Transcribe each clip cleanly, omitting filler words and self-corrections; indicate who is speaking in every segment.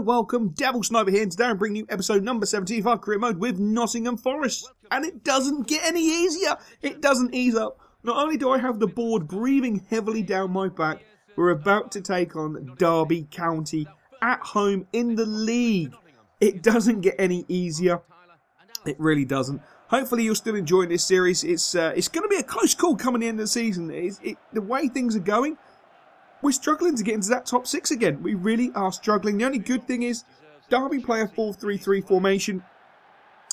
Speaker 1: welcome, Devil Sniper here, and today I'm bringing you episode number 17 of our career mode with Nottingham Forest. And it doesn't get any easier. It doesn't ease up. Not only do I have the board breathing heavily down my back, we're about to take on Derby County at home in the league. It doesn't get any easier. It really doesn't. Hopefully you're still enjoying this series. It's going to be a close call coming the end of the season. The way things are going, we're struggling to get into that top 6 again. We really are struggling. The only good thing is Derby play a 4-3-3 formation,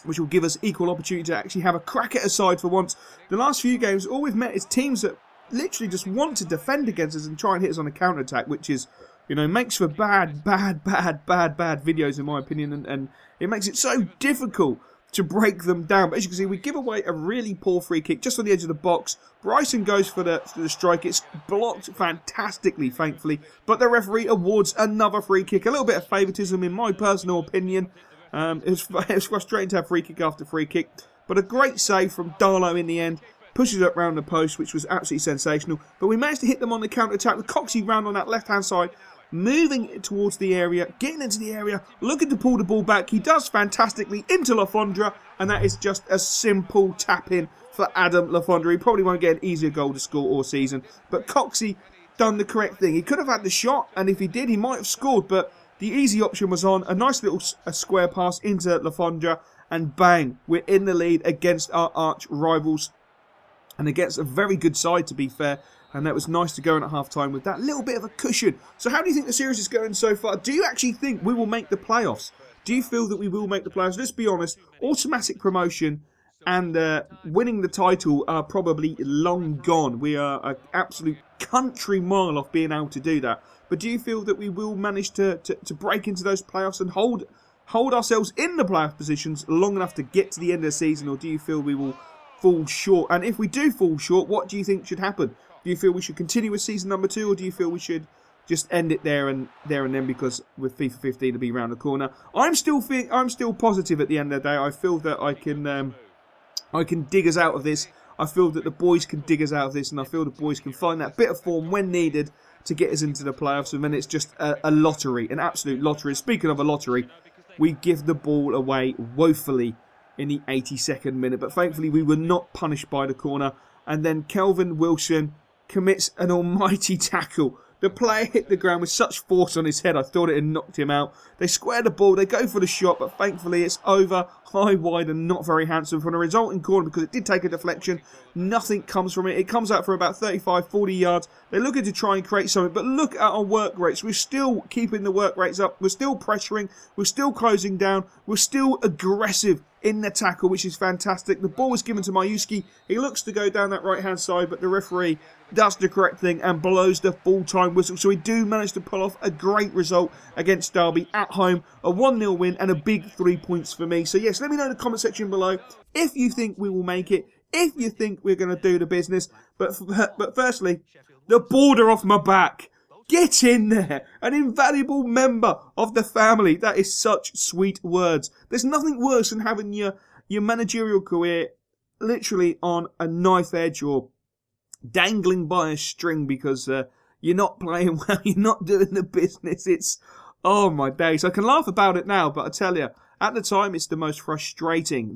Speaker 1: which will give us equal opportunity to actually have a crack at a side for once. The last few games, all we've met is teams that literally just want to defend against us and try and hit us on a counter-attack, which is, you know, makes for bad videos in my opinion, and it makes it so difficult to break them down. But as you can see, we give away a really poor free kick just on the edge of the box. Bryson goes for the strike. It's blocked fantastically, thankfully. But the referee awards another free kick. A little bit of favouritism in my personal opinion. It was frustrating to have free kick after free kick. But a great save from Darlow in the end. Pushes it round the post, which was absolutely sensational. But we managed to hit them on the counter-attack with Coxey round on that left-hand side. Moving towards the area, getting into the area, looking to pull the ball back. He does fantastically into Lafondra, and that is just a simple tap-in for Adam Lafondra. He probably won't get an easier goal to score all season, but Coxey done the correct thing. He could have had the shot, and if he did, he might have scored, but the easy option was on. A nice little square pass into Lafondra, and bang, we're in the lead against our arch rivals, and against a very good side, to be fair. And that was nice to go in at half-time with that little bit of a cushion. So how do you think the series is going so far? Do you actually think we will make the playoffs? Do you feel that we will make the playoffs? Let's be honest, automatic promotion and winning the title are probably long gone. We are an absolute country mile off being able to do that. But do you feel that we will manage to break into those playoffs and hold ourselves in the playoff positions long enough to get to the end of the season? Or do you feel we will fall short? And if we do fall short, what do you think should happen? Do you feel we should continue with season number 2, or do you feel we should just end it there and then, because with FIFA 15 it'll be around the corner? I'm still positive at the end of the day. I feel that I can dig us out of this. I feel that the boys can dig us out of this, and I feel the boys can find that bit of form when needed to get us into the playoffs. And then it's just a lottery, an absolute lottery. Speaking of a lottery, we give the ball away woefully in the 82nd minute, but thankfully we were not punished by the corner. And then Kelvin Wilson commits an almighty tackle. The player hit the ground with such force on his head, I thought it had knocked him out. They square the ball, they go for the shot, but thankfully it's over, high, wide, and not very handsome. From the resulting corner, because it did take a deflection, nothing comes from it. It comes out for about 35, 40 yards. They're looking to try and create something, but look at our work rates. We're still keeping the work rates up. We're still pressuring. We're still closing down. We're still aggressive in the tackle, which is fantastic. The ball was given to Mayuski. He looks to go down that right-hand side, but the referee does the correct thing and blows the full-time whistle. So we do manage to pull off a great result against Derby at home. A 1-0 win and a big 3 points for me. So yes, let me know in the comment section below if you think we will make it, if you think we're going to do the business. But firstly, the border off my back. Get in there! An invaluable member of the family. That is such sweet words. There's nothing worse than having your managerial career literally on a knife edge or dangling by a string because you're not playing well, you're not doing the business. It's, oh my days. I can laugh about it now, but I tell you, at the time, it's the most frustrating.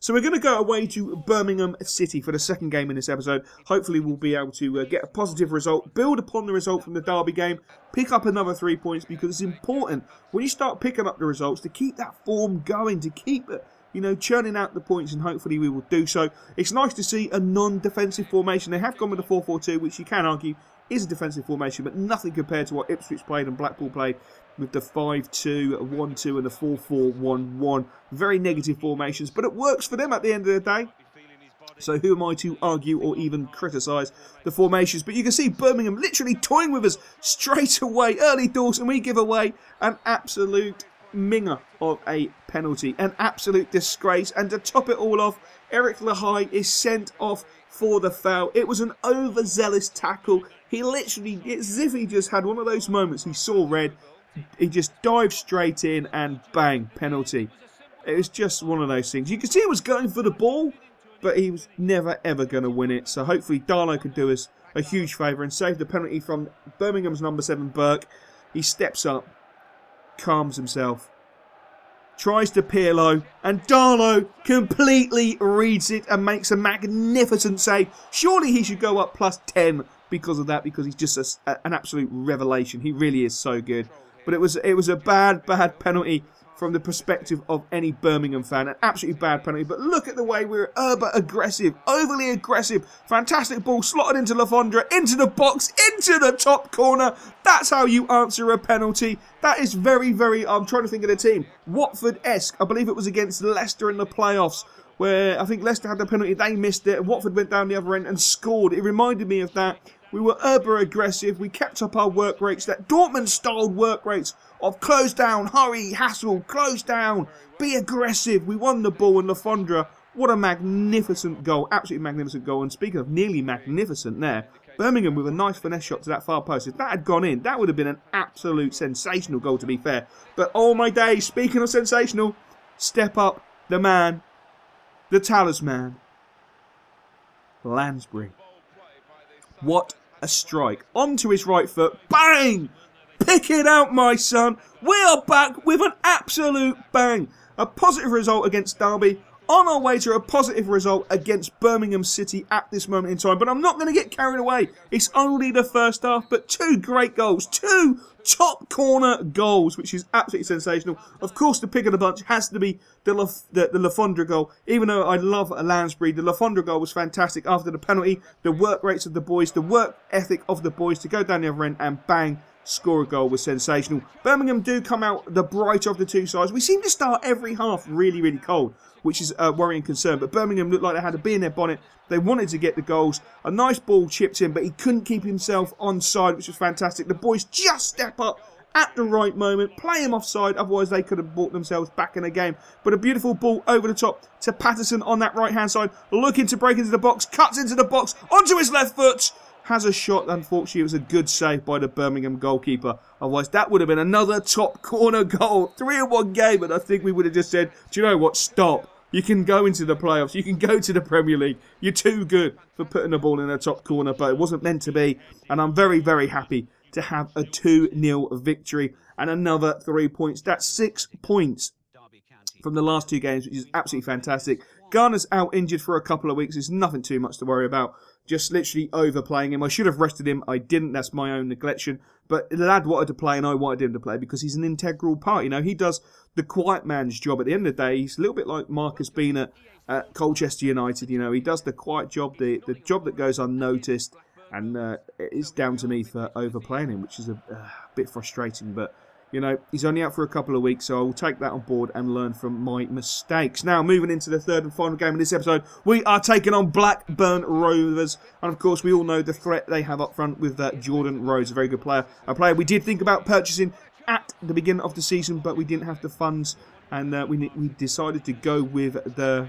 Speaker 1: So we're going to go away to Birmingham City for the second game in this episode. Hopefully we'll be able to get a positive result, build upon the result from the Derby game, pick up another 3 points, because it's important when you start picking up the results to keep that form going, to keep it, you know, churning out the points, and hopefully we will do so. It's nice to see a non-defensive formation. They have gone with a 4-4-2, which you can argue is a defensive formation, but nothing compared to what Ipswich played and Blackpool played with the 5-2-1-2 and the 4-4-1-1. Very negative formations, but it works for them at the end of the day. So who am I to argue or even criticise the formations? But you can see Birmingham literally toying with us straight away. Early doors, and we give away an absolute minger of a penalty. An absolute disgrace. And to top it all off, Eric Lahai is sent off for the foul. It was an overzealous tackle. He literally, it's as if he just had one of those moments. He saw red. He just dived straight in and bang, penalty. It was just one of those things. You can see he was going for the ball, but he was never ever going to win it. So hopefully Darlow could do us a huge favour and save the penalty from Birmingham's number 7, Burke. He steps up calms himself. Tries to Pirlo, and Darlow completely reads it and makes a magnificent save. Surely he should go up +10 because of that, because he's just an absolute revelation. He really is so good. But it was a bad penalty from the perspective of any Birmingham fan. An absolutely bad penalty. But look at the way we're aggressive, overly aggressive. Fantastic ball slotted into Lafondra, into the box, into the top corner. That's how you answer a penalty. That is very, very, I'm trying to think of the team, Watford-esque. I believe it was against Leicester in the playoffs, where I think Leicester had the penalty, they missed it, and Watford went down the other end and scored. It reminded me of that. We were aggressive, we kept up our work rates, that Dortmund-style work rates of close down, hurry, hassle, close down, be aggressive. We won the ball, and Lafondra, what a magnificent goal, absolutely magnificent goal. And speaking of nearly magnificent there, Birmingham with a nice finesse shot to that far post. If that had gone in, that would have been an absolute sensational goal, to be fair. But oh my days, speaking of sensational, step up the man, the talisman, Lansbury. What a strike. Onto his right foot. Bang! Pick it out, my son. We are back with an absolute bang. A positive result against Derby. On our way to a positive result against Birmingham City at this moment in time. But I'm not going to get carried away. It's only the first half, but 2 great goals. 2 top corner goals, which is absolutely sensational. Of course, the pick of the bunch has to be the Lafondra goal. Even though I love Lansbury, the Lafondra goal was fantastic after the penalty. The work rates of the boys, the work ethic of the boys to go down the other end and bang, score a goal was sensational. Birmingham do come out the brighter of the two sides. We seem to start every half really, really cold, which is a worrying concern. But Birmingham looked like they had a bee in their bonnet. They wanted to get the goals. A nice ball chipped in, but he couldn't keep himself onside, which was fantastic. The boys just step up at the right moment, play him offside, otherwise they could have brought themselves back in the game. But a beautiful ball over the top to Patterson on that right-hand side, looking to break into the box, cuts into the box, onto his left foot, has a shot. Unfortunately, it was a good save by the Birmingham goalkeeper. Otherwise, that would have been another top corner goal. 3 in one game, and I think we would have just said, do you know what, stop. You can go into the playoffs. You can go to the Premier League. You're too good for putting the ball in the top corner, but it wasn't meant to be. And I'm very, very happy to have a 2-0 victory and another 3 points. That's 6 points from the last 2 games, which is absolutely fantastic. Garner's out injured for a couple of weeks. It's nothing too much to worry about. Just literally overplaying him. I should have rested him. I didn't. That's my own neglection. But the lad wanted to play and I wanted him to play because he's an integral part. You know, he does the quiet man's job. At the end of the day, he's a little bit like Marcus Bean at Colchester United. You know, he does the quiet job, the job that goes unnoticed. And it's down to me for overplaying him, which is a bit frustrating. But, you know, he's only out for a couple of weeks, so I will take that on board and learn from my mistakes. Now, moving into the third and final game of this episode, we are taking on Blackburn Rovers. And, of course, we all know the threat they have up front with Jordan Rhodes, a very good player. A player we did think about purchasing at the beginning of the season, but we didn't have the funds. And we decided to go with the,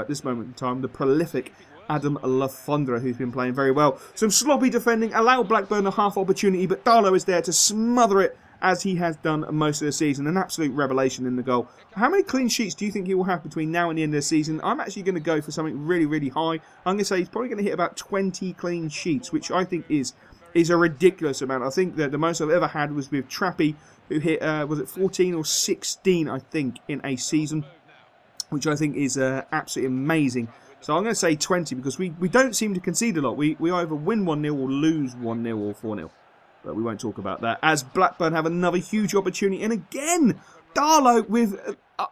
Speaker 1: at this moment in time, the prolific Adam Lafondra, who's been playing very well. Some sloppy defending, allow Blackburn a half opportunity, but Darlow is there to smother it, as he has done most of the season. An absolute revelation in the goal. How many clean sheets do you think he will have between now and the end of the season? I'm actually going to go for something really, really high. I'm going to say he's probably going to hit about 20 clean sheets, which I think is a ridiculous amount. I think that the most I've ever had was with Trappy, who hit, was it 14 or 16, I think, in a season, which I think is absolutely amazing. So I'm going to say 20 because we don't seem to concede a lot. We either win 1-0 or lose 1-0 or 4-0. But we won't talk about that. As Blackburn have another huge opportunity. And again, Darlow with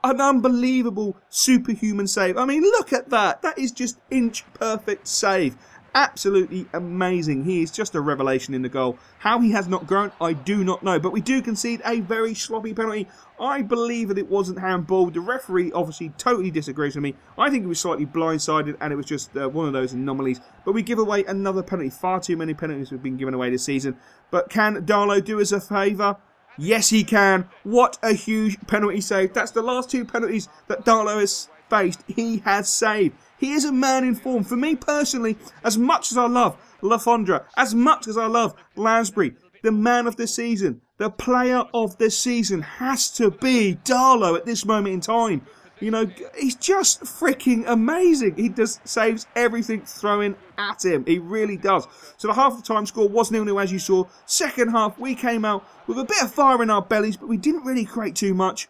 Speaker 1: an unbelievable superhuman save. I mean, look at that. That is just inch perfect save. Absolutely amazing. He is just a revelation in the goal. How he has not grown, I do not know. But we do concede a very sloppy penalty. I believe that it wasn't handball. The referee obviously totally disagrees with me. I think he was slightly blindsided and it was just one of those anomalies. But we give away another penalty. Far too many penalties have been given away this season. But can Darlow do us a favour? Yes, he can. What a huge penalty save. That's the last 2 penalties that Darlow has faced. He has saved. He is a man in form. For me personally, as much as I love Lafondra, as much as I love Lansbury, the man of the season, the player of the season has to be Darlow at this moment in time. You know, he's just freaking amazing. He just saves everything thrown at him. He really does. So the half-time score was 0-0 as you saw. Second half, we came out with a bit of fire in our bellies, but we didn't really create too much.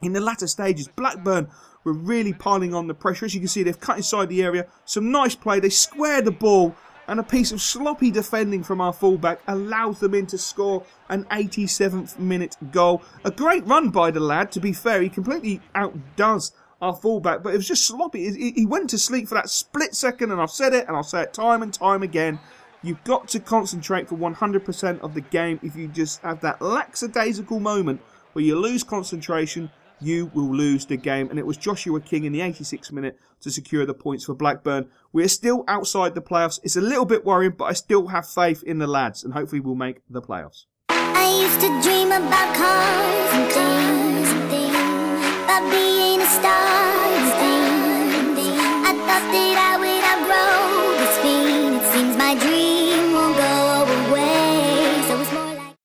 Speaker 1: In the latter stages, Blackburn were really piling on the pressure. As you can see, they've cut inside the area. Some nice play. They squared the ball. And a piece of sloppy defending from our fullback allows them in to score an 87th minute goal. A great run by the lad, to be fair. He completely outdoes our fullback, but it was just sloppy. He went to sleep for that split second, and I've said it, and I'll say it time and time again. You've got to concentrate for 100% of the game. If you just have that lackadaisical moment where you lose concentration, you will lose the game. And it was Joshua King in the 86th minute to secure the points for Blackburn. We're still outside the playoffs. It's a little bit worrying, but I still have faith in the lads, and hopefully we'll make the playoffs.
Speaker 2: I used to dream about cars and things, about being a star and things. I thought that I would outgrow this feeling. It seems my dream